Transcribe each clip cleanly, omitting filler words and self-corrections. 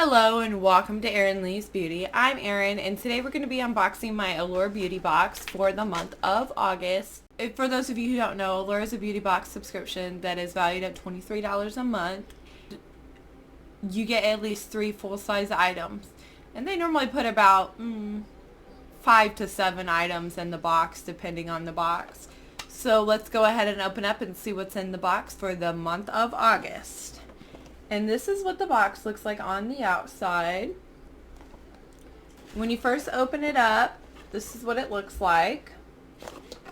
Hello and welcome to Erin Lee's Beauty. I'm Erin and today we're going to be unboxing my Allure Beauty Box for the month of August. For those of you who don't know, Allure is a beauty box subscription that is valued at $23 a month. You get at least 3 full-size items and they normally put about 5 to 7 items in the box depending on the box. So let's go ahead and open up and see what's in the box for the month of August. And this is what the box looks like on the outside. When you first open it up, this is what it looks like.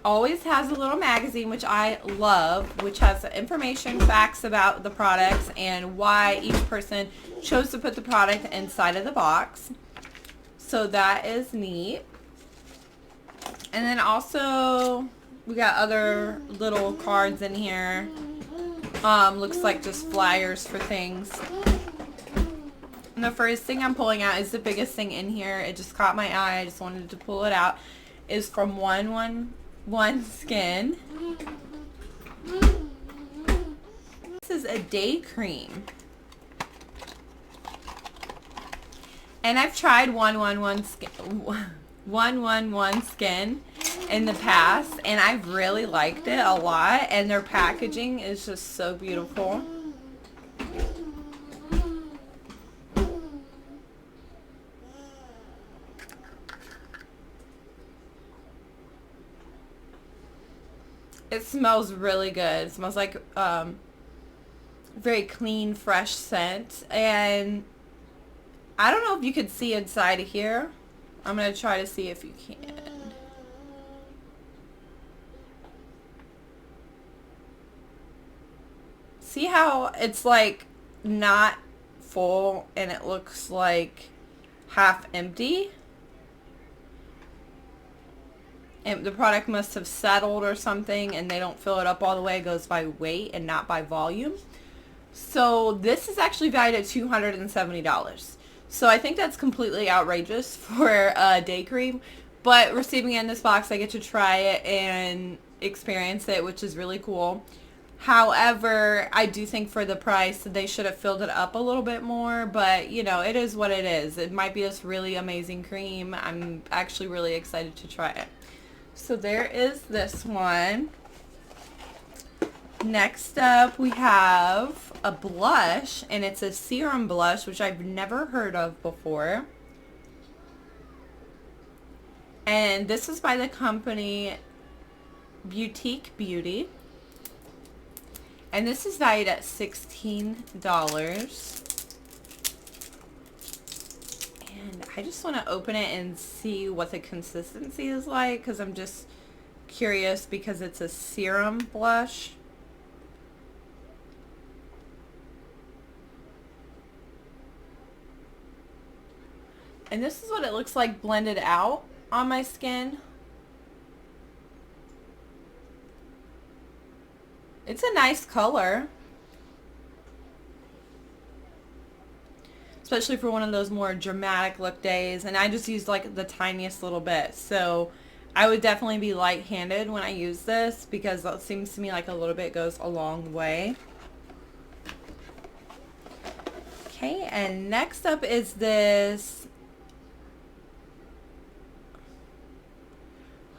Always has a little magazine, which I love, which has information, facts about the products and why each person chose to put the product inside of the box. So that is neat. And then also we got other little cards in here. Looks like just flyers for things. And the first thing I'm pulling out is the biggest thing in here. It just caught my eye. I just wanted to pull it out. Is from 111 Skin. This is a day cream. And I've tried 111 Skin in the past and I've really liked it a lot, and their packaging is just so beautiful. It smells really good. It smells like very clean, fresh scent, and I don't know if you could see inside of here. I'm going to try to see if you can. See how it's like not full and it looks like half empty? And the product must have settled or something and they don't fill it up all the way. It goes by weight and not by volume. So this is actually valued at $270. So I think that's completely outrageous for a day cream. But receiving it in this box, I get to try it and experience it, which is really cool. However, I do think for the price, they should have filled it up a little bit more. But, you know, it is what it is. It might be this really amazing cream. I'm actually really excited to try it. So there is this one. Next up, we have a blush, and it's a serum blush, which I've never heard of before. And this is by the company Boutique Beauty. And this is valued at $16. And I just want to open it and see what the consistency is like, because I'm just curious because it's a serum blush. And this is what it looks like blended out on my skin. It's a nice color. Especially for one of those more dramatic look days. And I just used like the tiniest little bit. So I would definitely be light-handed when I use this, because it seems to me like a little bit goes a long way. Okay, and next up is this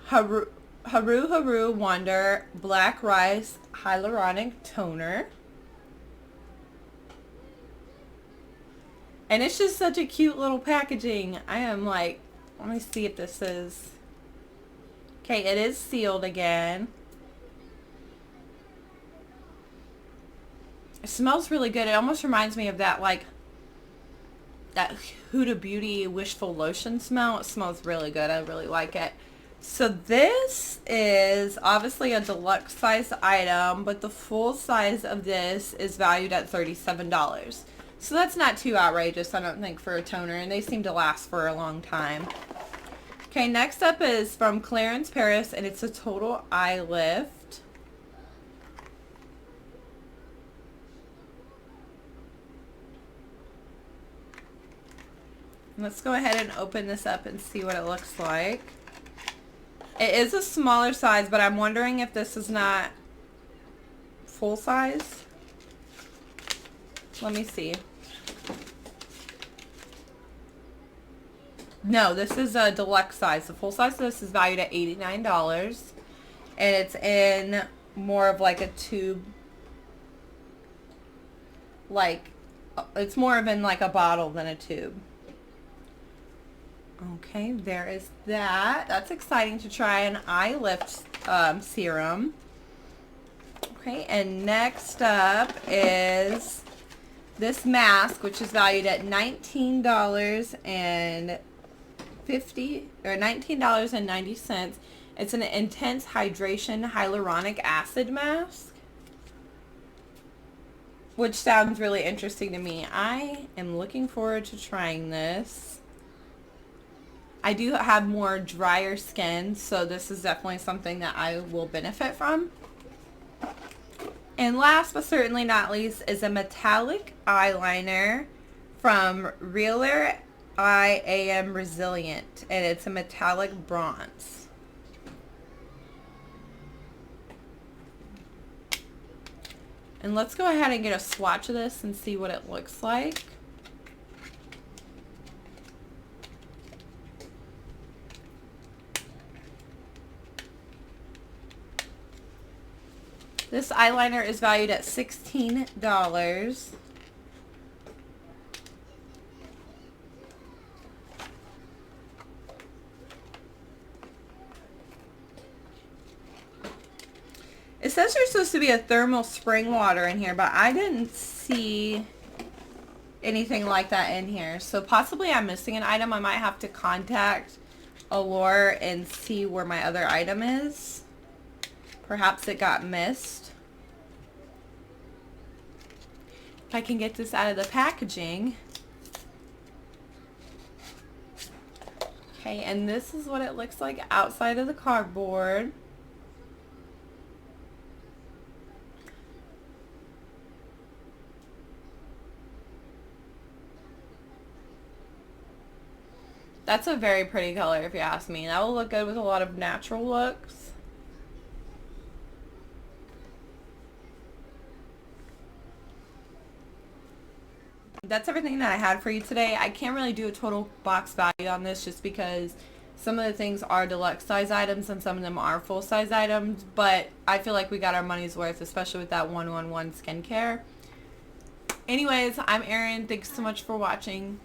Haru Wonder Black Rice Hyaluronic Toner. And it's just such a cute little packaging. I am like, let me see if this is... Okay, it is sealed again. It smells really good. It almost reminds me of that, like, that Huda Beauty Wishful Lotion smell. It smells really good. I really like it. So this is obviously a deluxe size item, but the full size of this is valued at $37. So that's not too outrageous, I don't think, for a toner, and they seem to last for a long time. Okay, next up is from Clarins Paris, and it's a Total Eye Lift. Let's go ahead and open this up and see what it looks like. It is a smaller size, but I'm wondering if this is not full size. Let me see. No, this is a deluxe size. The full size of this is valued at $89. And it's in more of like a tube. Like, it's more of in like a bottle than a tube. Okay, there is that. That's exciting to try an eye lift serum. Okay, and next up is this mask, which is valued at $19.90. It's an intense hydration hyaluronic acid mask, which sounds really interesting to me. I am looking forward to trying this. I do have more drier skin, so this is definitely something that I will benefit from. And last but certainly not least is a metallic eyeliner from Realer I AM Resilient, and it's a metallic bronze. And let's go ahead and get a swatch of this and see what it looks like. This eyeliner is valued at $16. It says there's supposed to be a thermal spring water in here, but I didn't see anything like that in here. So possibly I'm missing an item. I might have to contact Allure and see where my other item is. Perhaps it got missed. If I can get this out of the packaging. Okay, and this is what it looks like outside of the cardboard. That's a very pretty color if you ask me. That will look good with a lot of natural looks. That's everything that I had for you today. I can't really do a total box value on this just because some of the things are deluxe size items and some of them are full size items, but I feel like we got our money's worth, especially with that 111 skincare. Anyways, I'm Erin. Thanks so much for watching.